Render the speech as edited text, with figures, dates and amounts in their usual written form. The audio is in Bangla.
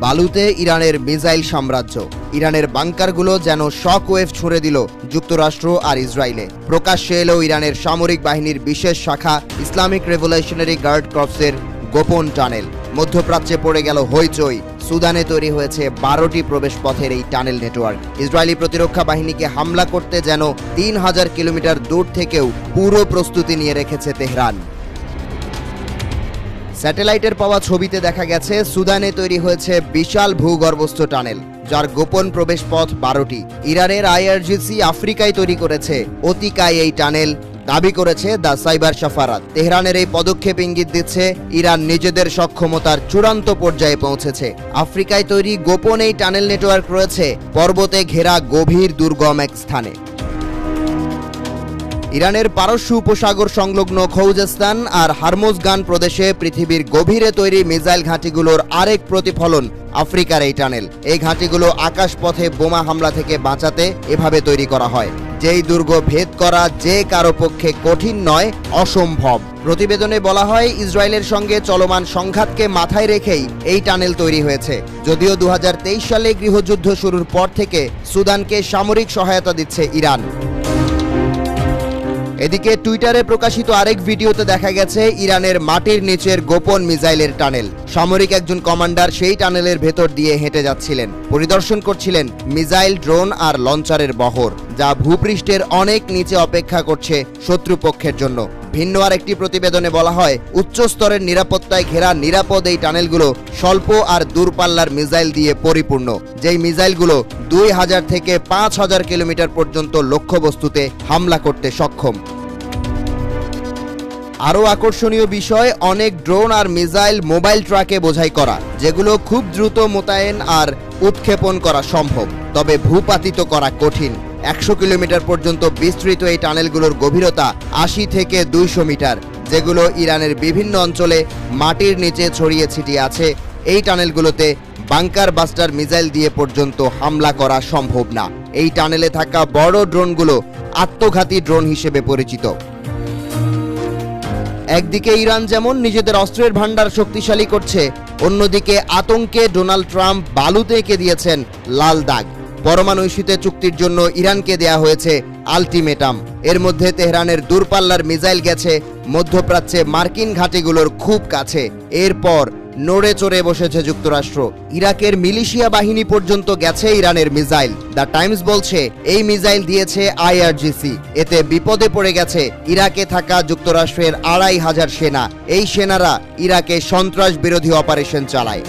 বালুতে ইরানের মিসাইল সাম্রাজ্য। ইরানের বাংকারগুলো যেন শক ওয়েভ ছুঁড়ে দিল যুক্তরাষ্ট্র আর ইসরায়েলে। প্রকাশ্যে এলো ইরানের সামরিক বাহিনীর বিশেষ শাখা ইসলামিক রেভলিউশনারি গার্ড কর্পসের গোপন টানেল। মধ্যপ্রাচ্যে পড়ে গেল হইচই। সুদানে তৈরি হয়েছে 12টি প্রবেশ পথের এই টানেল নেটওয়ার্ক। ইসরায়েলি প্রতিরক্ষা বাহিনীকে হামলা করতে যেন 3000 কিলোমিটার দূর থেকেও পুরো প্রস্তুতি নিয়ে রেখেছে তেহরান। স্যাটেলাইটের পাওয়া ছবিতে দেখা গেছে সুদানে তৈরি হয়েছে বিশাল ভূগর্ভস্থ টানেল, যার গোপন প্রবেশ পথ 12টি। ইরানের আইআরজিসি আফ্রিকায় তৈরি করেছে অতিকায় এই টানেল, দাবি করেছে দ্য সাইবার সাফারাত। তেহরানের এই পদক্ষেপ ইঙ্গিত দিচ্ছে ইরান নিজেদের সক্ষমতার চূড়ান্ত পর্যায়ে পৌঁছেছে। আফ্রিকায় তৈরি গোপন এই টানেল নেটওয়ার্ক রয়েছে পর্বতে ঘেরা গভীর দুর্গম এক স্থানে। ইরানের পারস্য উপসাগর সংলগ্ন খৌজস্তান আর হারমোজগান প্রদেশে পৃথিবীর গভীরে তৈরি মিসাইল ঘাঁটিগুলোর আরেক প্রতিফলন আফ্রিকার এই টানেল। এই ঘাঁটিগুলো আকাশপথে বোমা হামলা থেকে বাঁচাতে এভাবে তৈরি করা হয়। যেই দুর্গ ভেদ করা যে কারো পক্ষে কঠিন নয়, অসম্ভব। প্রতিবেদনে বলা হয়, ইসরায়েলের সঙ্গে চলমান সংঘাতকে মাথায় রেখেই এই টানেল তৈরি হয়েছে। যদিও 2023 সালে গৃহযুদ্ধ শুরুর পর থেকে সুদানকে সামরিক সহায়তা দিচ্ছে ইরান। এদিকে টুইটারে প্রকাশিত আরেক ভিডিওতে দেখা গেছে ইরানের মাটির নিচের গোপন মিসাইলের টানেল। সামরিক একজন কমান্ডার সেই টানেলের ভেতর দিয়ে হেঁটে যাচ্ছিলেন, পরিদর্শন করছিলেন মিসাইল, ড্রোন আর লঞ্চারের বহর, যা ভূপৃষ্ঠের অনেক নিচে অপেক্ষা করছে শত্রুপক্ষের জন্য। ভিন্ন আরেকটি প্রতিবেদনে বলা হয়, উচ্চ স্তরের নিরাপত্তায় ঘেরা নিরাপদ এই টানেলগুলো স্বল্প আর দূরপাল্লার মিসাইল দিয়ে পরিপূর্ণ, যেই মিসাইলগুলো 2000 থেকে 5000 কিলোমিটার পর্যন্ত লক্ষ্যবস্তুতে হামলা করতে সক্ষম। আরও আকর্ষণীয় বিষয়, অনেক ড্রোন আর মিসাইল মোবাইল ট্রাকে বোঝাই করা, যেগুলো খুব দ্রুত মোতায়েন আর উৎক্ষেপণ করা সম্ভব, তবে ভূপাতিত করা কঠিন। 100 কিলোমিটার পর্যন্ত বিস্তৃত এই টানেলগুলোর গভীরতা 80 থেকে 200 মিটার, যেগুলো ইরানের বিভিন্ন অঞ্চলে মাটির নিচে ছড়িয়ে ছিটিয়ে আছে। এই টানেলগুলোতে বাংকার বাস্টার মিসাইল দিয়ে পর্যন্ত হামলা করা সম্ভব না। এই টানেলে থাকা বড় ড্রোনগুলো আত্মঘাতী ড্রোন হিসেবে পরিচিত। একদিকে ইরান যেমন নিজেদের অস্ত্রের ভান্ডার শক্তিশালী করছে, অন্যদিকে আতঙ্কে ডোনাল্ড ট্রাম্প বালুতে এঁকে দিয়েছেন লাল দাগ। পরমাণু ইস্যুতে চুক্তির জন্য ইরানকে দেয়া হয়েছে আলটিমেটাম। এর মধ্যে তেহরানের দূরপাল্লার মিসাইল গেছে মধ্যপ্রাচ্যে মার্কিন ঘাঁটিগুলোর খুব কাছে। এরপর নড়ে চড়ে বসেছে যুক্তরাষ্ট্র। ইরাকের মিলিশিয়া বাহিনী পর্যন্ত গেছে ইরানের মিসাইল। দ্য টাইমস বলছে, এই মিসাইল দিয়েছে আইআরজিসি। এতে বিপদে পড়ে গেছে ইরাকে থাকা যুক্তরাষ্ট্রের 2500 সেনা। এই সেনারা ইরাকে সন্ত্রাস বিরোধী অপারেশন চালায়।